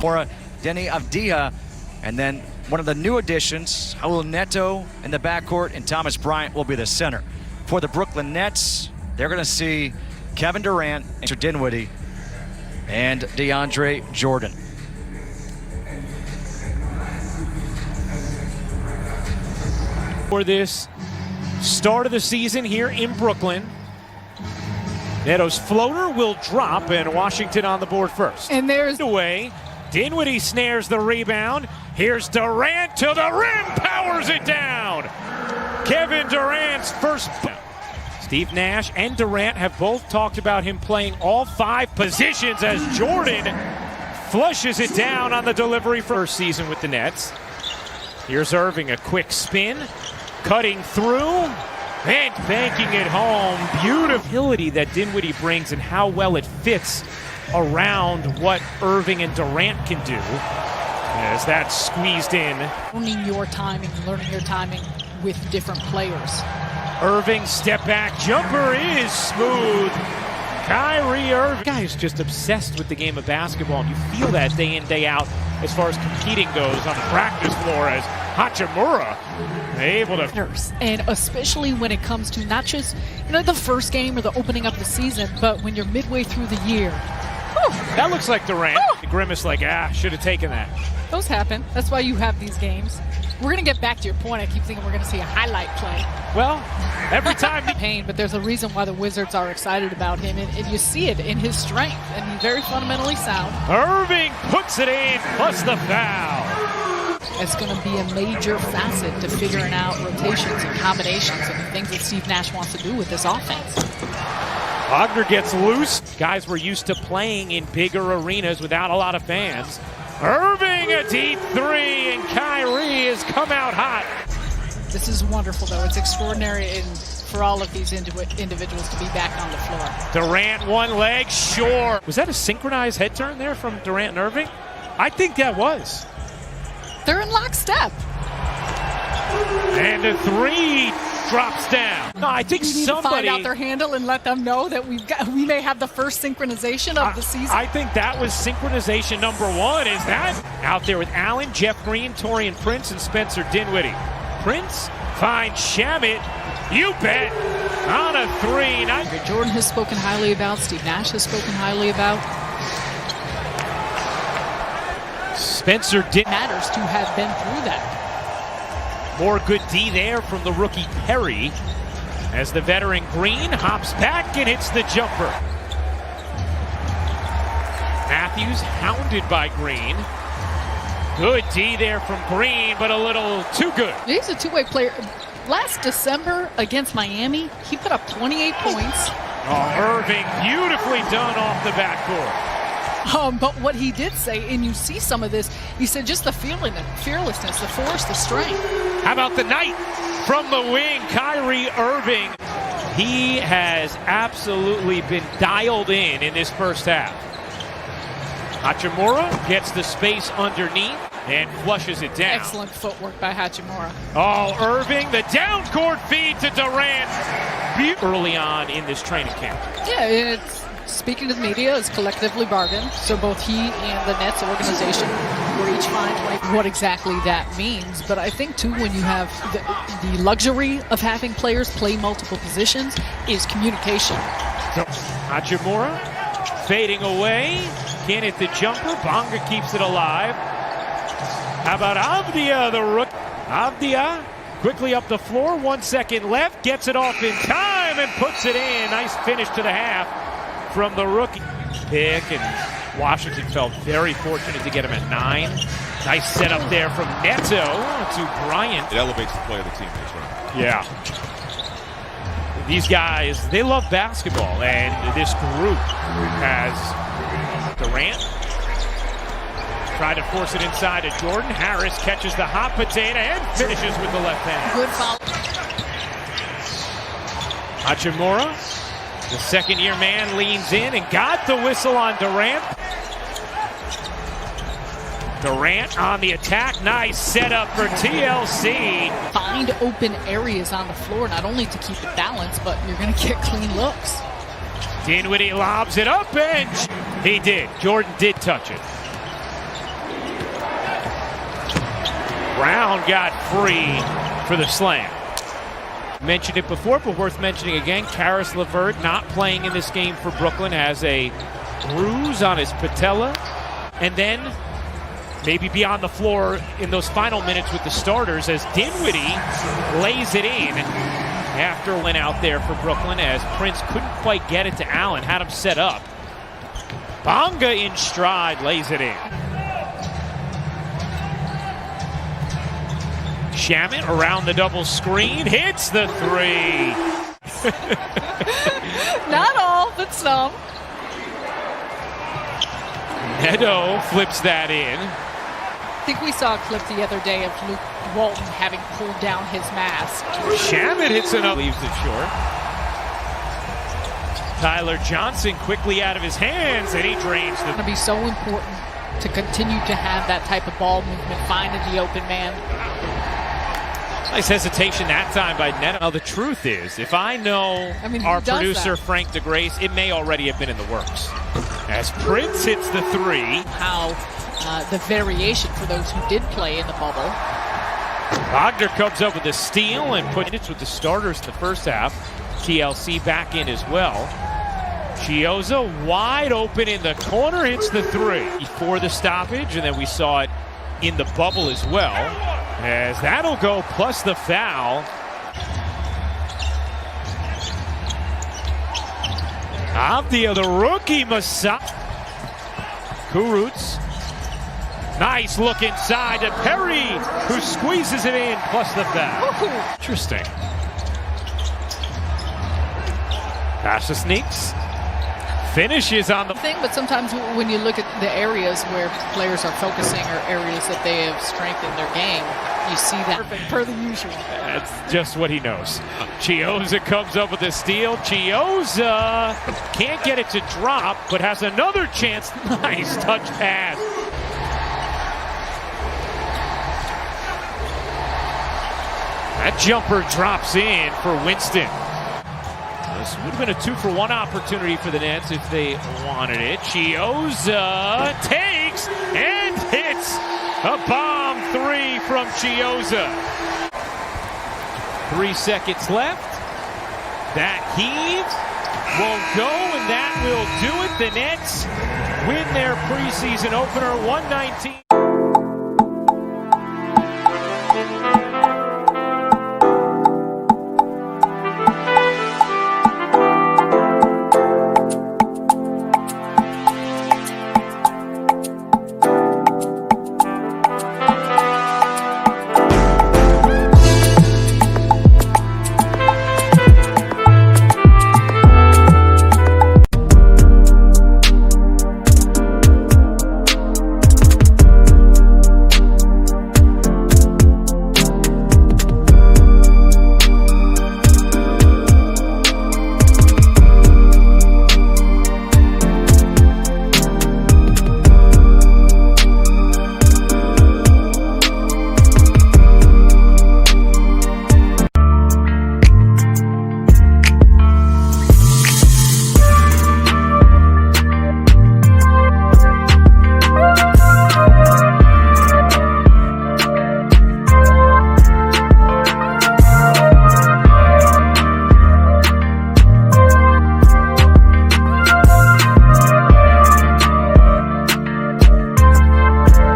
Deni Advija, and then one of the new additions, Raul Neto in the backcourt, and Thomas Bryant will be the center. For the Brooklyn Nets, they're going to see Kevin Durant, Dinwiddie, and DeAndre Jordan. For this start of the season here in Brooklyn, Neto's floater will drop, and Washington on the board first. And there's away. Dinwiddie snares the rebound. Here's Durant to the rim, powers it down. Kevin Durant's first. Steve Nash and Durant have both talked about him playing all 5 positions as Jordan flushes it down on the delivery first season with the Nets. Here's Irving, a quick spin, cutting through and banking it home. Beautiful that Dinwiddie brings and how well it fits around what Irving and Durant can do. As that's squeezed in. learning your timing with different players. Irving step back jumper is smooth. Kyrie Irving. Guy is just obsessed with the game of basketball, and you feel that day in, day out as far as competing goes on the practice floor, as Hachimura able to. And especially when it comes to not just the first game or the opening up the season, but when you're midway through the year. Whew. That looks like Durant. Grimace like, should have taken that. Those happen. That's why you have these games. We're going to get back to your point. I keep thinking we're going to see a highlight play. Well, every time. Pain, but there's a reason why the Wizards are excited about him, and you see it in his strength, and he's very fundamentally sound. Irving puts it in, plus the foul. It's going to be a major facet to figuring out rotations and combinations and the things that Steve Nash wants to do with this offense. Wagner gets loose. Guys were used to playing in bigger arenas without a lot of fans. Irving a deep 3, and Kyrie has come out hot. This is wonderful, though. It's extraordinary for all of these individuals to be back on the floor. Durant, one leg, sure. Was that a synchronized head turn there from Durant and Irving? I think that was. They're in lockstep. And a 3 drops down. No, I think we need somebody to find out their handle and let them know that we may have the first synchronization of the season. I think that was synchronization number 1. Is that out there with Allen, Jeff Green, Taurean Prince, and Spencer Dinwiddie. Prince finds Shamet. You bet. On a 3. Jordan has spoken highly about. Steve Nash has spoken highly about. Spencer matters to have been through that. More good D there from the rookie Kerry as the veteran Green hops back and hits the jumper. Matthews hounded by Green. Good D there from Green, but a little too good. He's a two-way player. Last December against Miami, he put up 28 points. Irving beautifully done off the backcourt. But what he did say, and you see some of this, he said just the fearlessness, the force, the strength. How about the night from the wing, Kyrie Irving? He has absolutely been dialed in this first half. Hachimura gets the space underneath and flushes it down. Excellent footwork by Hachimura. Irving, the down court feed to Durant. Early on in this training camp. Yeah, it's speaking to the media is collectively bargained. So both he and the Nets organization were each fine what exactly that means. But I think too, when you have the luxury of having players play multiple positions, is communication. Hachimura fading away. Can't hit the jumper. Bonga keeps it alive. How about Advija, the rookie? Advija quickly up the floor. 1 second left. Gets it off in time and puts it in. Nice finish to the half from the rookie. Pick, and Washington felt very fortunate to get him at 9. Nice setup there from Neto to Bryant. It elevates the play of the team. Right? Yeah. These guys, they love basketball, and this group has Durant. Tried to force it inside to Jordan. Harris catches the hot potato and finishes with the left hand. Good foul. Hachimura, the second-year man, leans in and got the whistle on Durant. Durant on the attack. Nice setup for TLC. Find open areas on the floor, not only to keep it balanced, but you're going to get clean looks. Dinwiddie lobs it up, and he did. Jordan did touch it. Brown got free for the slam. Mentioned it before, but worth mentioning again. Caris LeVert not playing in this game for Brooklyn, has a bruise on his patella. And then maybe be on the floor in those final minutes with the starters as Dinwiddie lays it in after went out there for Brooklyn as Prince couldn't quite get it to Allen, had him set up. Bonga in stride, lays it in. Shamet around the double screen, hits the three. Not all, but some. Neto flips that in. I think we saw a clip the other day of Luke Walton having pulled down his mask. Shamet hits it up, leaves it short. Tyler Johnson quickly out of his hands, and he drains the... It's going to be so important to continue to have that type of ball movement, finding the open man. Nice hesitation that time by Neto. Now, the truth is, if I know our producer, Frank DeGrace, it may already have been in the works. As Prince hits the three. How the variation for those who did play in the bubble. Wagner comes up with a steal and put it with the starters in the first half. TLC back in as well. Chiozza wide open in the corner, hits the three before the stoppage, and then we saw it in the bubble as well. As that'll go plus the foul. Avdia, the rookie, Kurucs. Nice look inside to Perry, who squeezes it in, plus the foul. Interesting. Pass to Sneaks. Finishes on the thing, but sometimes when you look at the areas where players are focusing or areas that they have strengthened their game, you see that per the usual. That's just what he knows. Chiozza comes up with a steal. Chiozza can't get it to drop, but has another chance. Nice touch pass. That jumper drops in for Winston. This would have been a 2-for-1 opportunity for the Nets if they wanted it. Chiozza takes and hits a bomb three from Chiozza. 3 seconds left. That heave will go, and that will do it. The Nets win their preseason opener 119.